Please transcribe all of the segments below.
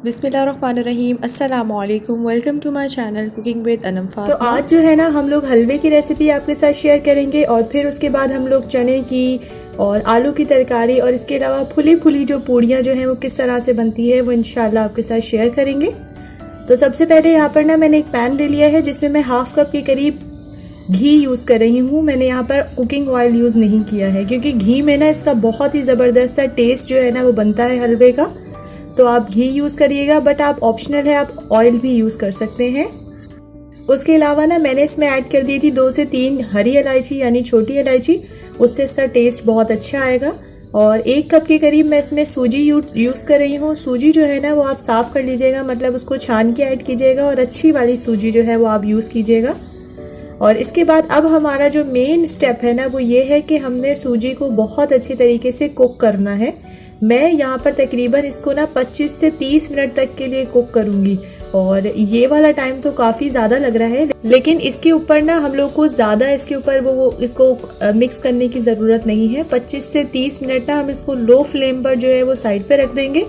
बिस्मिल्लाहिर्रहमानिर्रहीम, अस्सलामु अलैकुम। Welcome to my channel cooking with Anam Fatima. तो आज जो है ना हम लोग हलवे की रेसिपी आपके साथ शेयर करेंगे और फिर उसके बाद हम लोग चने की और आलू की तरकारी और इसके अलावा फुली फुली जो पूड़ियाँ जो हैं वो किस तरह से बनती है वो इंशाल्लाह आपके साथ शेयर करेंगे। तो सबसे पहले यहाँ पर ना मैंने एक पैन ले लिया है जिसमें मैं हाफ कप के करीब घी यूज़ कर रही हूँ। मैंने यहाँ पर कुकिंग ऑयल यूज़ नहीं किया है क्योंकि घी में ना इसका बहुत ही ज़बरदस्त सा टेस्ट जो है ना वो बनता है हलवे का। तो आप घी यूज़ करिएगा, बट आप ऑप्शनल है, आप ऑयल भी यूज़ कर सकते हैं। उसके अलावा ना मैंने इसमें ऐड कर दी थी 2 से 3 हरी इलायची यानी छोटी इलायची, उससे इसका टेस्ट बहुत अच्छा आएगा। और 1 कप के करीब मैं इसमें सूजी यूज़ कर रही हूँ। सूजी जो है ना वो आप साफ़ कर लीजिएगा, मतलब उसको छान के ऐड कीजिएगा और अच्छी वाली सूजी जो है वो आप यूज़ कीजिएगा। और इसके बाद अब हमारा जो मेन स्टेप है ना वो ये है कि हमने सूजी को बहुत अच्छी तरीके से कुक करना है। मैं यहाँ पर तकरीबन इसको ना 25 से 30 मिनट तक के लिए कुक करूँगी और ये वाला टाइम तो काफ़ी ज़्यादा लग रहा है, लेकिन इसके ऊपर ना हम लोग को ज़्यादा इसके ऊपर वो इसको मिक्स करने की ज़रूरत नहीं है। 25 से 30 मिनट ना हम इसको लो फ्लेम पर जो है वो साइड पे रख देंगे।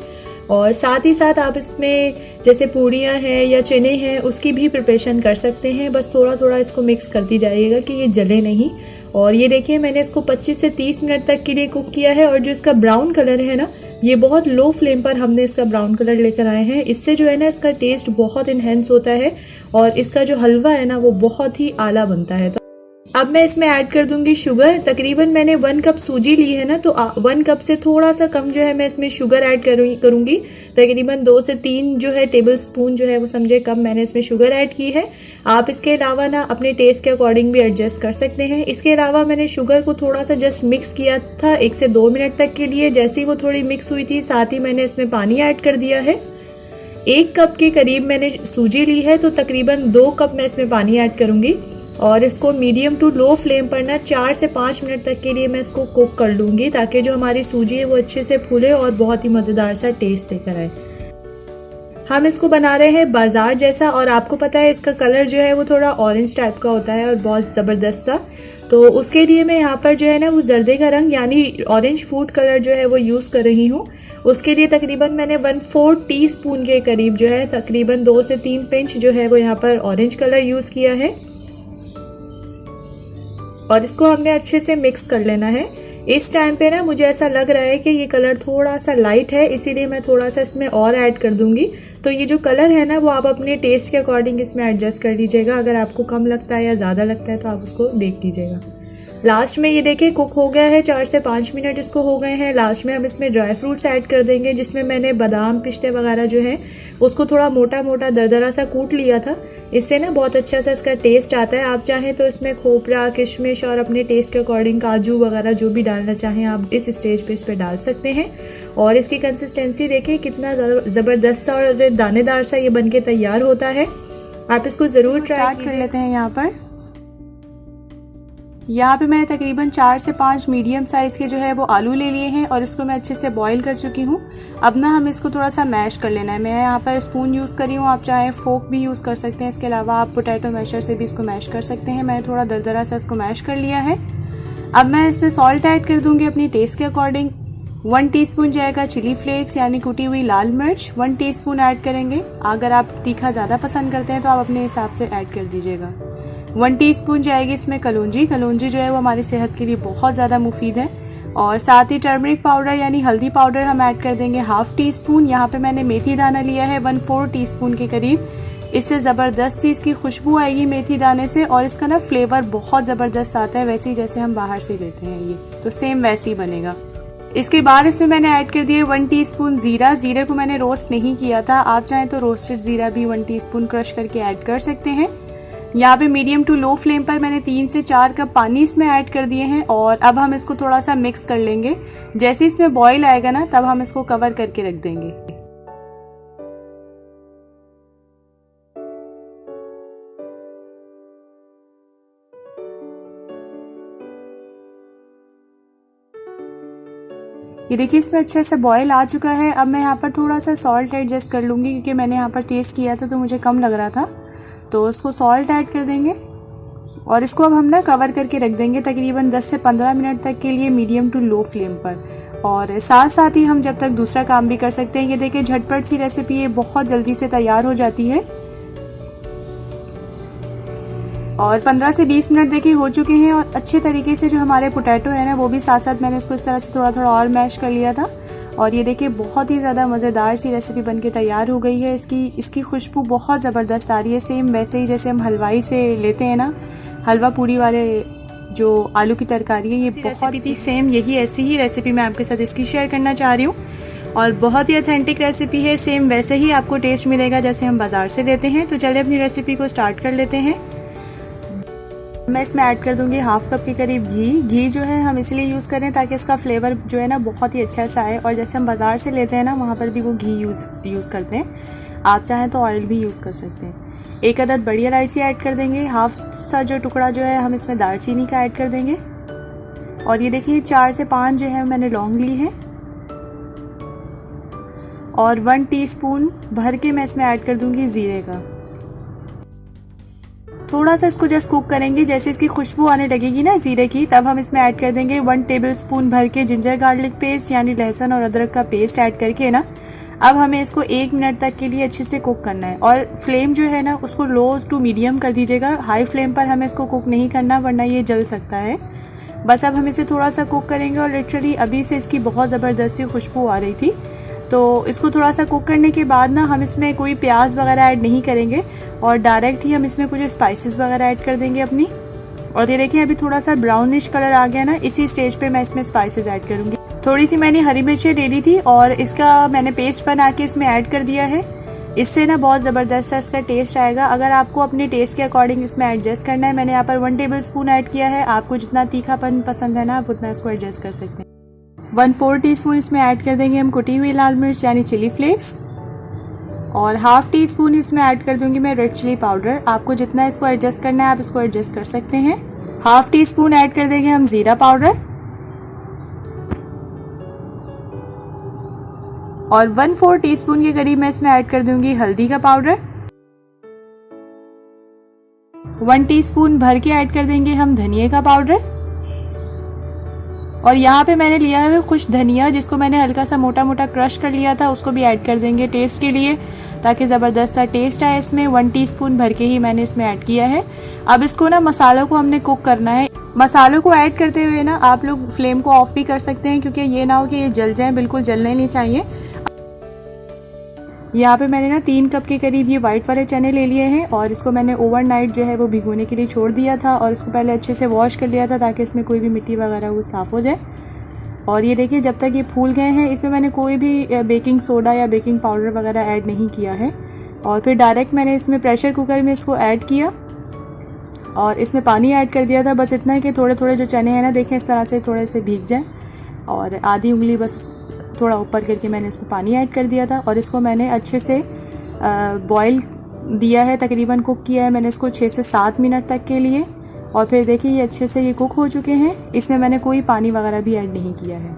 और साथ ही साथ आप इसमें जैसे पूड़ियाँ हैं या चने हैं उसकी भी प्रिपरेशन कर सकते हैं। बस थोड़ा थोड़ा इसको मिक्स करती जाइएगा कि ये जले नहीं। और ये देखिए मैंने इसको 25 से 30 मिनट तक के लिए कुक किया है और जो इसका ब्राउन कलर है ना ये बहुत लो फ्लेम पर हमने इसका ब्राउन कलर लेकर आए हैं। इससे जो है ना इसका टेस्ट बहुत इन्हेंस होता है और इसका जो हलवा है ना वो बहुत ही आला बनता है। तो अब मैं इसमें ऐड कर दूंगी शुगर। तकरीबन मैंने 1 कप सूजी ली है ना, तो 1 कप से थोड़ा सा कम जो है मैं इसमें शुगर ऐड करूंगी। तकरीबन 2 से 3 जो है टेबल स्पून जो है वो समझे कम मैंने इसमें शुगर ऐड की है। आप इसके अलावा ना अपने टेस्ट के अकॉर्डिंग भी एडजस्ट कर सकते हैं। इसके अलावा मैंने शुगर को थोड़ा सा जस्ट मिक्स किया था 1 से 2 मिनट तक के लिए। जैसे ही वो थोड़ी मिक्स हुई थी साथ ही मैंने इसमें पानी ऐड कर दिया है। 1 कप के करीब मैंने सूजी ली है तो तकरीबन 2 कप मैं इसमें पानी ऐड करूंगी और इसको मीडियम टू लो फ्लेम पर ना 4 से 5 मिनट तक के लिए मैं इसको कुक कर लूँगी ताकि जो हमारी सूजी है वो अच्छे से फूले और बहुत ही मज़ेदार सा टेस्ट लेकर आए। हम इसको बना रहे हैं बाजार जैसा और आपको पता है इसका कलर जो है वो थोड़ा ऑरेंज टाइप का होता है और बहुत ज़बरदस्त सा। तो उसके लिए मैं यहाँ पर जो है ना वो जर्दे का रंग यानी ऑरेंज फूड कलर जो है वो यूज़ कर रही हूँ। उसके लिए तकरीबन मैंने 1/4 टीस्पून के करीब जो है तकरीबन 2 से 3 पिंच जो है वो यहाँ पर ऑरेंज कलर यूज़ किया है और इसको हमने अच्छे से मिक्स कर लेना है। इस टाइम पे ना मुझे ऐसा लग रहा है कि ये कलर थोड़ा सा लाइट है, इसीलिए मैं थोड़ा सा इसमें और ऐड कर दूंगी। तो ये जो कलर है ना वो आप अपने टेस्ट के अकॉर्डिंग इसमें एडजस्ट कर लीजिएगा। अगर आपको कम लगता है या ज़्यादा लगता है तो आप उसको देख लीजिएगा। लास्ट में ये देखिए कुक हो गया है, 4 से 5 मिनट इसको हो गए हैं। लास्ट में हम इसमें ड्राई फ्रूट्स ऐड कर देंगे जिसमें मैंने बादाम पिस्ते वगैरह जो है उसको थोड़ा मोटा मोटा दरदरा सा कूट लिया था। इससे ना बहुत अच्छा सा इसका टेस्ट आता है। आप चाहें तो इसमें खोपरा, किशमिश और अपने टेस्ट के अकॉर्डिंग काजू वगैरह जो भी डालना चाहें आप इस स्टेज पे इस पर डाल सकते हैं। और इसकी कंसिस्टेंसी देखिए कितना ज़बरदस्त सा और दानेदार सा ये बनके तैयार होता है। आप इसको ज़रूर ट्राई कर लेते हैं। यहाँ पे मैंने तकरीबन 4 से 5 मीडियम साइज़ के जो है वो आलू ले लिए हैं और इसको मैं अच्छे से बॉईल कर चुकी हूँ। अब ना हम इसको थोड़ा सा मैश कर लेना है। मैं यहाँ पर स्पून यूज़ करी हूँ, आप चाहे फोक भी यूज़ कर सकते हैं। इसके अलावा आप पोटैटो मैशर से भी इसको मैश कर सकते हैं। मैंने थोड़ा दरदरा सा इसको मैश कर लिया है। अब मैं इसमें सॉल्ट ऐड कर दूँगी अपनी टेस्ट के अकॉर्डिंग। 1 टीस्पून जाएगा चिली फ्लेक्स यानी कुटी हुई लाल मिर्च, 1 टीस्पून ऐड करेंगे। अगर आप तीखा ज़्यादा पसंद करते हैं तो आप अपने हिसाब से ऐड कर दीजिएगा। 1 टीस्पून जाएगी इसमें कलौंजी जो है वो हमारी सेहत के लिए बहुत ज़्यादा मुफीद है। और साथ ही टर्मरिक पाउडर यानी हल्दी पाउडर हम ऐड कर देंगे 1/2 टीस्पून। यहाँ पे मैंने मेथी दाना लिया है 1/4 टीस्पून के करीब। इससे ज़बरदस्त सी इसकी खुशबू आएगी मेथी दाने से और इसका ना फ्लेवर बहुत ज़बरदस्त आता है, वैसे ही जैसे हम बाहर से लेते हैं ये तो सेम वैसे ही बनेगा। इसके बाद इसमें मैंने ऐड कर दिए 1 टीस्पून जीरे को मैंने रोस्ट नहीं किया था। आप चाहें तो रोस्टेड ज़ीरा भी 1 टीस्पून क्रश करके ऐड कर सकते हैं। यहाँ पे मीडियम टू लो फ्लेम पर मैंने 3 से 4 कप पानी इसमें ऐड कर दिए हैं और अब हम इसको थोड़ा सा मिक्स कर लेंगे। जैसे इसमें बॉईल आएगा ना तब हम इसको कवर करके रख देंगे। ये देखिए इसमें अच्छे से बॉईल आ चुका है। अब मैं यहाँ पर थोड़ा सा सॉल्ट एडजस्ट कर लूँगी क्योंकि मैंने यहाँ पर टेस्ट किया था तो मुझे कम लग रहा था, तो उसको सॉल्ट ऐड कर देंगे और इसको अब हम ना कवर करके रख देंगे तकरीबन 10 से 15 मिनट तक के लिए मीडियम टू लो फ्लेम पर। और साथ साथ ही हम जब तक दूसरा काम भी कर सकते हैं। ये देखिए झटपट सी रेसिपी है, बहुत जल्दी से तैयार हो जाती है। और 15 से 20 मिनट देखिए हो चुके हैं और अच्छे तरीके से जो हमारे पोटैटो है ना वो भी साथ साथ मैंने इसको इस तरह से थोड़ा थोड़ा और मैश कर लिया था। और ये देखिए बहुत ही ज़्यादा मज़ेदार सी रेसिपी बनके तैयार हो गई है। इसकी खुशबू बहुत ज़बरदस्त आ रही है, सेम वैसे ही जैसे हम हलवाई से लेते हैं ना, हलवा पूड़ी वाले जो आलू की तरकारी है, ये बहुत ही सेम यही ऐसी ही रेसिपी मैं आपके साथ इसकी शेयर करना चाह रही हूँ। और बहुत ही ऑथेंटिक रेसिपी है, सेम वैसे ही आपको टेस्ट मिलेगा जैसे हम बाज़ार से लेते हैं। तो चलिए अपनी रेसिपी को स्टार्ट कर लेते हैं। मैं इसमें ऐड कर दूंगी हाफ कप के करीब घी जो है हम इसलिए यूज़ करें ताकि इसका फ्लेवर जो है ना बहुत ही अच्छा सा आए। और जैसे हम बाज़ार से लेते हैं ना वहाँ पर भी वो घी यूज़ करते हैं, आप चाहें तो ऑयल भी यूज़ कर सकते हैं। एक अदद बड़ी इलायची ऐड कर देंगे, हाफ सा जो टुकड़ा जो है हम इसमें दालचीनी का ऐड कर देंगे। और ये देखिए 4 से 5 जो है मैंने लौंग ली है। और 1 टीस्पून भर के मैं इसमें ऐड कर दूंगी ज़ीरे का। थोड़ा सा इसको जस्ट कुक करेंगे, जैसे इसकी खुशबू आने लगेगी ना ज़ीरे की, तब हम इसमें ऐड कर देंगे 1 टेबलस्पून भर के जिंजर गार्लिक पेस्ट, यानी लहसुन और अदरक का पेस्ट ऐड करके ना अब हमें इसको 1 मिनट तक के लिए अच्छे से कुक करना है। और फ्लेम जो है ना उसको लो टू मीडियम कर दीजिएगा, हाई फ्लेम पर हमें इसको कुक नहीं करना वरना ये जल सकता है। बस अब हम इसे थोड़ा सा कुक करेंगे। और लिटरली अभी से इसकी बहुत ज़बरदस्त सी खुशबू आ रही थी। तो इसको थोड़ा सा कुक करने के बाद ना हम इसमें कोई प्याज वगैरह ऐड नहीं करेंगे और डायरेक्ट ही हम इसमें कुछ स्पाइसेस वगैरह ऐड कर देंगे अपनी। और ये देखिए अभी थोड़ा सा ब्राउनिश कलर आ गया ना, इसी स्टेज पे मैं इसमें स्पाइसेस ऐड करूँगी। थोड़ी सी मैंने हरी मिर्चें ले ली थी और इसका मैंने पेस्ट बना के इसमें ऐड कर दिया है। इससे ना बहुत ज़बरदस्त सा इसका टेस्ट आएगा। अगर आपको अपने टेस्ट के अकॉर्डिंग इसमें एडजस्ट करना है, मैंने यहाँ पर 1 टेबलस्पून ऐड किया है। आपको जितना तीखापन पसंद है ना आप उतना इसको एडजस्ट कर सकते हैं। 1/4 टीस्पून इसमें ऐड कर देंगे हम कुटी हुई लाल मिर्च यानी चिली फ्लेक्स। और हाफ टी स्पून इसमें ऐड कर दूंगी मैं रेड चिली पाउडर। आपको जितना इसको एडजस्ट करना है आप इसको एडजस्ट कर सकते हैं। हाफ टी स्पून ऐड कर देंगे हम जीरा पाउडर। और 1/4 टीस्पून के करीब मैं इसमें ऐड कर दूंगी हल्दी का पाउडर। 1 टीस्पून भर के ऐड कर देंगे हम धनिया का पाउडर। और यहाँ पे मैंने लिया है कुछ धनिया, जिसको मैंने हल्का सा मोटा मोटा क्रश कर लिया था, उसको भी ऐड कर देंगे टेस्ट के लिए ताकि ज़बरदस्त सा टेस्ट आए इसमें। 1 टीस्पून भर के ही मैंने इसमें ऐड किया है। अब इसको ना मसालों को हमने कुक करना है। मसालों को ऐड करते हुए ना आप लोग फ्लेम को ऑफ भी कर सकते हैं, क्योंकि ये ना हो कि ये जल जाए, बिल्कुल जलने नहीं चाहिए। यहाँ पे मैंने ना 3 कप के करीब ये वाइट वाले चने ले लिए हैं और इसको मैंने ओवरनाइट जो है वो भिगोने के लिए छोड़ दिया था। और इसको पहले अच्छे से वॉश कर लिया था ताकि इसमें कोई भी मिट्टी वगैरह वो साफ़ हो जाए। और ये देखिए जब तक ये फूल गए हैं इसमें मैंने कोई भी बेकिंग सोडा या बेकिंग पाउडर वगैरह ऐड नहीं किया है। और फिर डायरेक्ट मैंने इसमें प्रेशर कुकर में इसको ऐड किया और इसमें पानी ऐड कर दिया था। बस इतना है कि थोड़े थोड़े जो चने हैं ना देखें इस तरह से थोड़े से भीग जाएँ। और आधी उंगली बस थोड़ा ऊपर करके मैंने इसमें पानी ऐड कर दिया था। और इसको मैंने अच्छे से बॉईल दिया है, तकरीबन कुक किया है मैंने इसको 6 से 7 मिनट तक के लिए। और फिर देखिए ये अच्छे से ये कुक हो चुके हैं। इसमें मैंने कोई पानी वगैरह भी ऐड नहीं किया है।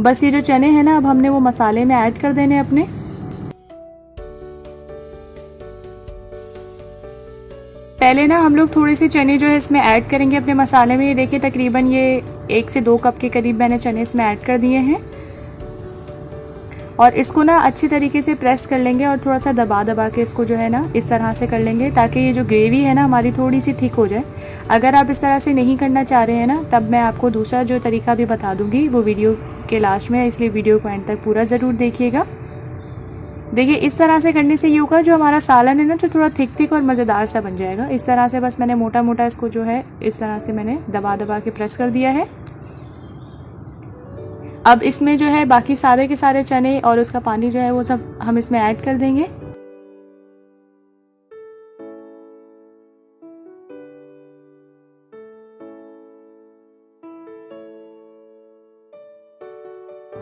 बस ये जो चने हैं ना अब हमने वो मसाले में ऐड कर देने अपने। पहले ना हम लोग थोड़े से चने जो है इसमें ऐड करेंगे अपने मसाले में। ये देखिए तकरीबन ये 1 से 2 कप के करीब मैंने चने इसमें ऐड कर दिए हैं। और इसको ना अच्छी तरीके से प्रेस कर लेंगे और थोड़ा सा दबा दबा के इसको जो है ना इस तरह से कर लेंगे ताकि ये जो ग्रेवी है ना हमारी थोड़ी सी थिक हो जाए। अगर आप इस तरह से नहीं करना चाह रहे हैं ना तब मैं आपको दूसरा जो तरीका भी बता दूंगी वो वीडियो के लास्ट में, इसलिए वीडियो को एंड तक पूरा ज़रूर देखिएगा। देखिए इस तरह से करने से ये होगा जो हमारा सालन है ना जो थोड़ा थिक और मज़ेदार सा बन जाएगा। इस तरह से बस मैंने मोटा मोटा इसको जो है इस तरह से मैंने दबा दबा के प्रेस कर दिया है। अब इसमें जो है बाकी सारे के सारे चने और उसका पानी जो है वो सब हम इसमें ऐड कर देंगे।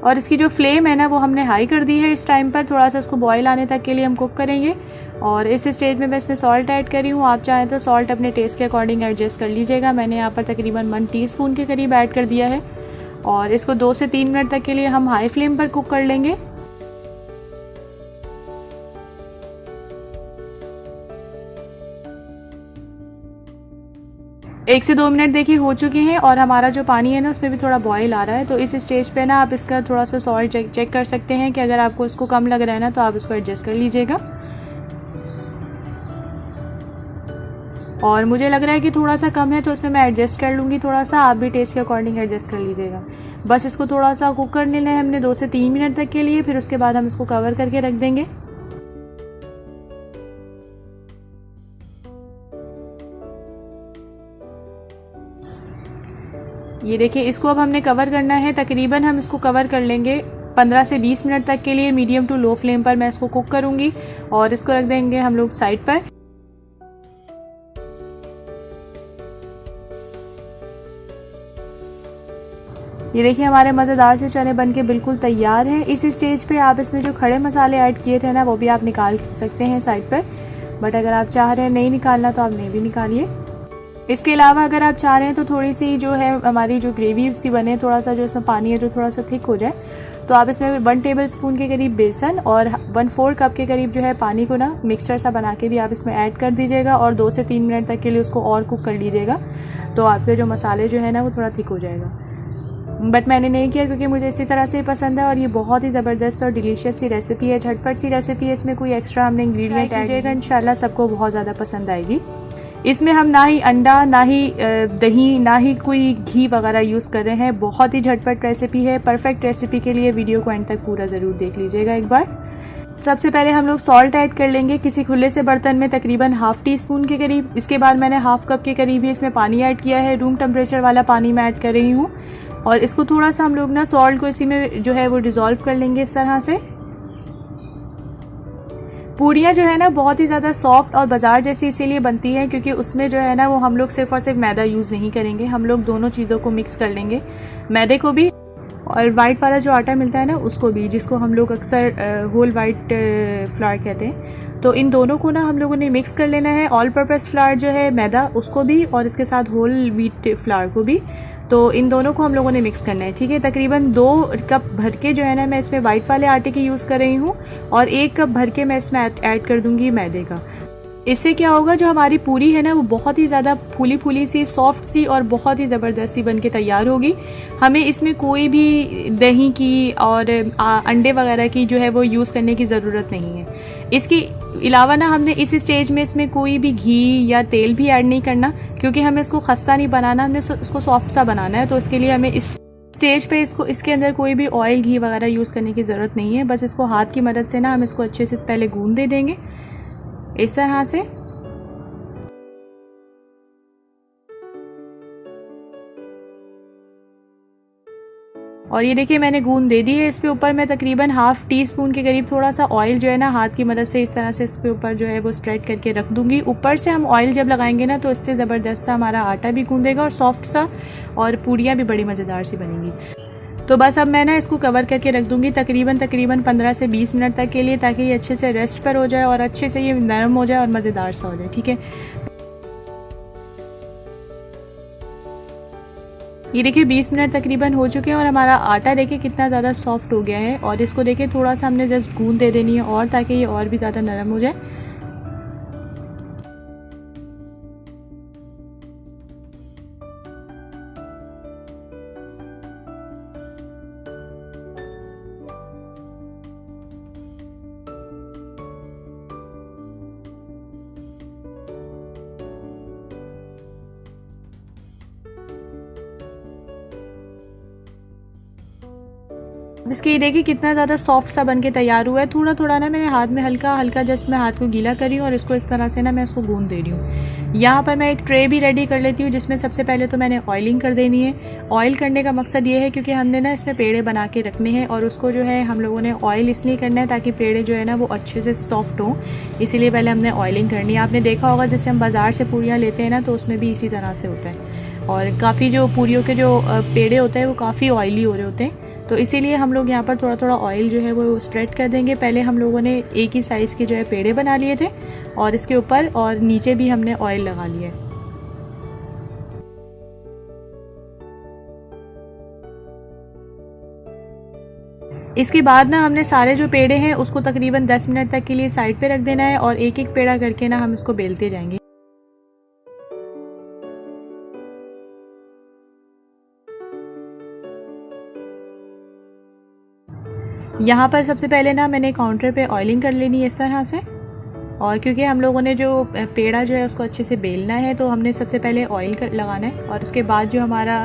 और इसकी जो फ्लेम है ना वो हमने हाई कर दी है इस टाइम पर। थोड़ा सा इसको बॉईल आने तक के लिए हम कुक करेंगे। और इस स्टेज में मैं इसमें सॉल्ट ऐड कर रही हूँ। आप चाहें तो सॉल्ट अपने टेस्ट के अकॉर्डिंग एडजस्ट कर लीजिएगा। मैंने यहाँ पर तकरीबन 1 टीस्पून के करीब ऐड कर दिया है। और इसको 2 से 3 मिनट तक के लिए हम हाई फ्लेम पर कुक कर लेंगे। 1 से 2 मिनट देखिए हो चुके हैं और हमारा जो पानी है ना उसमें भी थोड़ा बॉईल आ रहा है। तो इस स्टेज पे ना आप इसका थोड़ा सा सॉल्ट चेक कर सकते हैं कि अगर आपको इसको कम लग रहा है ना तो आप इसको एडजस्ट कर लीजिएगा। और मुझे लग रहा है कि थोड़ा सा कम है तो इसमें मैं एडजस्ट कर लूँगी थोड़ा सा, आप भी टेस्ट के अकॉर्डिंग एडजस्ट कर लीजिएगा। बस इसको थोड़ा सा कुक कर लेना है हमने 2 से 3 मिनट तक के लिए, फिर उसके बाद हम इसको कवर करके रख देंगे। ये देखिए इसको अब हमने कवर करना है, तकरीबन हम इसको कवर कर लेंगे 15 से 20 मिनट तक के लिए। मीडियम टू लो फ्लेम पर मैं इसको कुक करूँगी और इसको रख देंगे हम लोग साइड पर। ये देखिए हमारे मज़ेदार से चने बनके बिल्कुल तैयार हैं। इस स्टेज पे आप इसमें जो खड़े मसाले ऐड किए थे ना वो भी आप निकाल सकते हैं साइड पर, बट अगर आप चाह रहे हैं नहीं निकालना तो आप नहीं भी निकालिए। इसके अलावा अगर आप चाह रहे हैं तो थोड़ी सी जो है हमारी जो ग्रेवी सी बने, थोड़ा सा जो इसमें पानी है जो थोड़ा सा थिक हो जाए, तो आप इसमें 1 टेबल स्पून के करीब बेसन और 1/4 कप के करीब जो है पानी को ना मिक्सचर सा बना के भी आप इसमें ऐड कर दीजिएगा और 2 से 3 मिनट तक के लिए उसको और कुक कर लीजिएगा। तो आपके जो मसाले जो है ना वो थोड़ा थिक हो जाएगा, बट मैंने नहीं किया क्योंकि मुझे इसी तरह से पसंद है। और ये बहुत ही ज़बरदस्त और डिलीशियस सी रेसिपी है, झटपट सी रेसिपी है। इसमें कोई एक्स्ट्रा हमने इंग्रेडिएंट ऐड कीजिएगा, इंशाल्लाह सबको बहुत ज़्यादा पसंद आएगी। इसमें हम ना ही अंडा, ना ही दही, ना ही कोई घी वगैरह यूज़ कर रहे हैं। बहुत ही झटपट रेसिपी है। परफेक्ट रेसिपी के लिए वीडियो को एंड तक पूरा ज़रूर देख लीजिएगा एक बार। सबसे पहले हम लोग सॉल्ट ऐड कर लेंगे किसी खुले से बर्तन में, तकरीबन ½ टीस्पून के करीब। इसके बाद मैंने ½ कप के करीब ही इसमें पानी ऐड किया है, रूम टेम्परेचर वाला पानी मैं ऐड कर रही हूँ। और इसको थोड़ा सा हम लोग ना सॉल्ट को इसी में जो है वो डिज़ोल्व कर लेंगे इस तरह से। पूरियाँ जो है ना बहुत ही ज़्यादा सॉफ्ट और बाज़ार जैसी इसीलिए बनती है क्योंकि उसमें जो है ना वो हम लोग सिर्फ और सिर्फ मैदा यूज़ नहीं करेंगे, हम लोग दोनों चीज़ों को मिक्स कर लेंगे, मैदे को भी और वाइट वाला जो आटा मिलता है ना उसको भी, जिसको हम लोग अक्सर होल वाइट फ्लावर कहते हैं। तो इन दोनों को ना हम लोगों ने मिक्स कर लेना है। ऑल पर्पस फ्लावर जो है मैदा उसको भी और इसके साथ होल व्हीट फ्लावर को भी, तो इन दोनों को हम लोगों ने मिक्स करना है। ठीक है, तकरीबन 2 कप भर के जो है ना मैं इसमें वाइट वाले आटे की यूज़ कर रही हूँ और 1 कप भर के मैं इसमें ऐड कर दूँगी मैदे का। इससे क्या होगा, जो हमारी पूरी है ना वो बहुत ही ज़्यादा फूली फूली सी, सॉफ्ट सी और बहुत ही ज़बरदस्त सी बन के तैयार होगी। हमें इसमें कोई भी दही की और अंडे वगैरह की जो है वो यूज़ करने की ज़रूरत नहीं है। इसके अलावा ना हमने इस स्टेज में इसमें कोई भी घी या तेल भी ऐड नहीं करना क्योंकि हमें इसको खस्ता नहीं बनाना, हमें इसको सॉफ्ट सा बनाना है। तो इसके लिए हमें इस स्टेज पे इसके अंदर कोई भी ऑयल घी वगैरह यूज़ करने की ज़रूरत नहीं है। बस इसको हाथ की मदद से ना हम इसको अच्छे से पहले गूंद दे देंगे इस तरह से। और ये देखिए मैंने गूंद दे दी है। इस पे ऊपर मैं तकरीबन ½ टीस्पून के करीब थोड़ा सा ऑयल जो है ना हाथ की मदद से इस तरह से इस पे ऊपर जो है वो स्प्रेड करके रख दूंगी। ऊपर से हम ऑयल जब लगाएंगे ना तो इससे ज़बरदस्त सा हमारा आटा भी गूंदेगा और सॉफ्ट सा, और पूरियाँ भी बड़ी मज़ेदार सी बनेंगी। तो बस अब मैं ना इसको कवर करके रख दूंगी तकरीबन 15 से 20 मिनट तक के लिए, ताकि ये अच्छे से रेस्ट पर हो जाए और अच्छे से ये नरम हो जाए और मज़ेदार सा हो जाए। ठीक है, ये देखिए 20 मिनट तकरीबन हो चुके हैं और हमारा आटा देखिए कितना ज़्यादा सॉफ्ट हो गया है। और इसको देखिए थोड़ा सा हमने जस्ट गूंद दे देनी है और, ताकि ये और भी ज़्यादा नरम हो जाए। इसके देखिए कितना ज़्यादा सॉफ्ट सा बनके तैयार हुआ है। थोड़ा थोड़ा ना मैंने हाथ में हल्का हल्का जस्ट मैं हाथ को गीला करी हूँ और इसको इस तरह से ना मैं इसको गूंद दे रही हूँ। यहाँ पर मैं एक ट्रे भी रेडी कर लेती हूँ जिसमें सबसे पहले तो मैंने ऑयलिंग कर देनी है। ऑयल करने का मकसद ये है क्योंकि हमने ना इसमें पेड़े बना के रखने हैं और उसको जो है हम लोगों ने ऑयल इसलिए करना है ताकि पेड़े जो है ना वो अच्छे से सॉफ्ट हों, इसीलिए पहले हमने ऑयलिंग करनी है। आपने देखा होगा जैसे हम बाज़ार से पूरियाँ लेते हैं ना तो उसमें भी इसी तरह से होता है और काफ़ी जो पूरियों के जो पेड़े होते हैं वो काफ़ी ऑयली हो रहे होते हैं। तो इसीलिए हम लोग यहाँ पर थोड़ा थोड़ा ऑयल जो है वो स्प्रेड कर देंगे। पहले हम लोगों ने एक ही साइज़ के जो है पेड़े बना लिए थे और इसके ऊपर और नीचे भी हमने ऑयल लगा लिया है। इसके बाद ना हमने सारे जो पेड़े हैं उसको तकरीबन 10 मिनट तक के लिए साइड पे रख देना है और एक एक पेड़ा करके ना हम इसको बेलते जाएंगे। यहाँ पर सबसे पहले ना मैंने काउंटर पे ऑयलिंग कर लेनी है इस तरह से। और क्योंकि हम लोगों ने जो पेड़ा जो है उसको अच्छे से बेलना है, तो हमने सबसे पहले ऑयल लगाना है और उसके बाद जो हमारा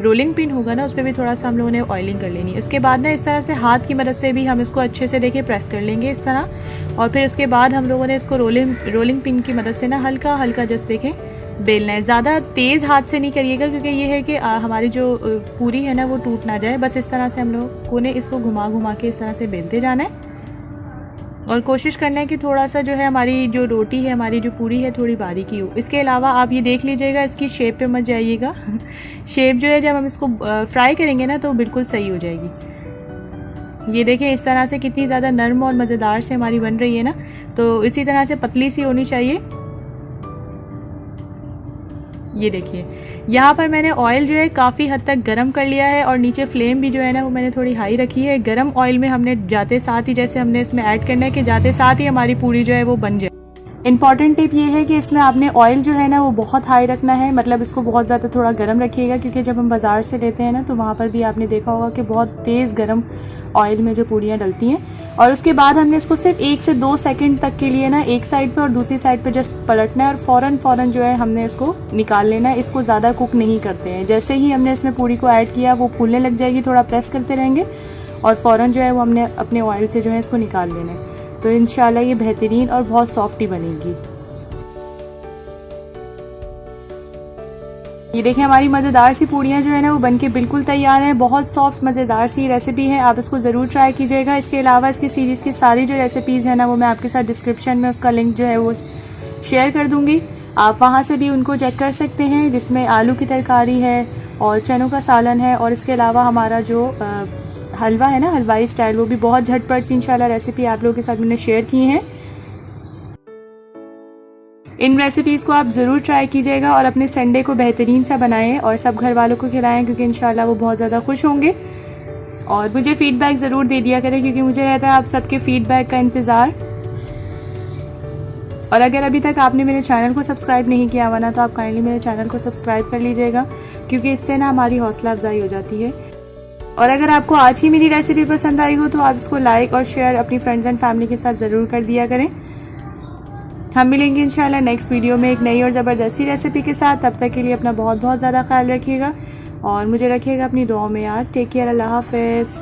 रोलिंग पिन होगा ना उस पर भी थोड़ा सा हम लोगों ने ऑयलिंग कर लेनी है। उसके बाद ना इस तरह से हाथ की मदद से भी हम इसको अच्छे से देखिए प्रेस कर लेंगे इस तरह। और फिर उसके बाद हम लोगों ने इसको रोलिंग पिन की मदद से ना हल्का हल्का जस्ट देखें बेलना है। ज़्यादा तेज़ हाथ से नहीं करिएगा, क्योंकि ये है कि हमारी जो पूरी है ना वो टूट ना जाए। बस इस तरह से हम लोगों ने इसको घुमा घुमा के इस तरह से बेलते जाना है और कोशिश करना है कि थोड़ा सा जो है हमारी जो रोटी है, हमारी जो पूरी है, थोड़ी बारीकी हो। इसके अलावा आप ये देख लीजिएगा, इसकी शेप पे मत जाइएगा। शेप जो है जब हम इसको फ्राई करेंगे ना तो बिल्कुल सही हो जाएगी। ये देखें इस तरह से कितनी ज़्यादा नरम और मज़ेदार से हमारी बन रही है ना। तो इसी तरह से पतली सी होनी चाहिए। ये देखिए यहाँ पर मैंने ऑयल जो है काफ़ी हद तक गरम कर लिया है और नीचे फ्लेम भी जो है ना वो मैंने थोड़ी हाई रखी है। गरम ऑयल में हमने जाते साथ ही जैसे हमने इसमें ऐड करना है कि जाते साथ ही हमारी पूरी जो है वो बन जाए। इंपॉर्टेंट टिप ये है कि इसमें आपने ऑयल जो है ना वो बहुत हाई रखना है, मतलब इसको बहुत ज़्यादा थोड़ा गर्म रखिएगा, क्योंकि जब हम बाज़ार से लेते हैं ना तो वहाँ पर भी आपने देखा होगा कि बहुत तेज़ गर्म ऑयल में जो पूड़ियाँ डलती हैं। और उसके बाद हमने इसको सिर्फ 1 से 2 सेकंड तक के लिए ना एक साइड पे और दूसरी साइड पे जस्ट पलटना है और फ़ौरन जो है हमने इसको निकाल लेना है। इसको ज़्यादा कुक नहीं करते हैं। जैसे ही हमने इसमें पूड़ी को ऐड किया वो फूलने लग जाएगी, थोड़ा प्रेस करते रहेंगे और फ़ौरन जो है वो हमने अपने ऑयल से जो है इसको निकाल लेना है। तो इंशाल्लाह ये बेहतरीन और बहुत सॉफ्ट ही बनेगी। ये देखें हमारी मज़ेदार सी पूड़ियाँ जो है ना वो बनके बिल्कुल तैयार हैं। बहुत सॉफ्ट मज़ेदार सी रेसिपी है, आप इसको ज़रूर ट्राई कीजिएगा। इसके अलावा इसकी सीरीज़ की सारी जो रेसिपीज़ है ना वो मैं आपके साथ डिस्क्रिप्शन में उसका लिंक जो है वो शेयर कर दूँगी। आप वहाँ से भी उनको चेक कर सकते हैं, जिसमें आलू की तरकारी है और चनों का सालन है। और इसके अलावा हमारा जो हलवा है ना, हलवाई स्टाइल, वो भी बहुत झटपट सी इंशाल्लाह रेसिपी आप लोगों के साथ मैंने शेयर की हैं। इन रेसिपीज़ को आप ज़रूर ट्राई कीजिएगा और अपने संडे को बेहतरीन सा बनाएं और सब घर वालों को खिलाएं, क्योंकि इंशाल्लाह वो बहुत ज़्यादा खुश होंगे। और मुझे फ़ीडबैक ज़रूर दे दिया करें, क्योंकि मुझे रहता है आप सबके फ़ीडबैक का इंतज़ार। और अगर अभी तक आपने मेरे चैनल को सब्सक्राइब नहीं किया हुआ ना तो आप काइंडली मेरे चैनल को सब्सक्राइब कर लीजिएगा, क्योंकि इससे ना हमारी हौसला अफजाई हो जाती है। और अगर आपको आज की मेरी रेसिपी पसंद आई हो तो आप इसको लाइक और शेयर अपनी फ्रेंड्स एंड फैमिली के साथ ज़रूर कर दिया करें। हम मिलेंगे इंशाल्लाह नेक्स्ट वीडियो में एक नई और ज़बरदस्ती रेसिपी के साथ। तब तक के लिए अपना बहुत बहुत ज़्यादा ख्याल रखिएगा और मुझे रखिएगा अपनी दुआओं में यार। टेक केयर, अल्लाह हाफ़िज़।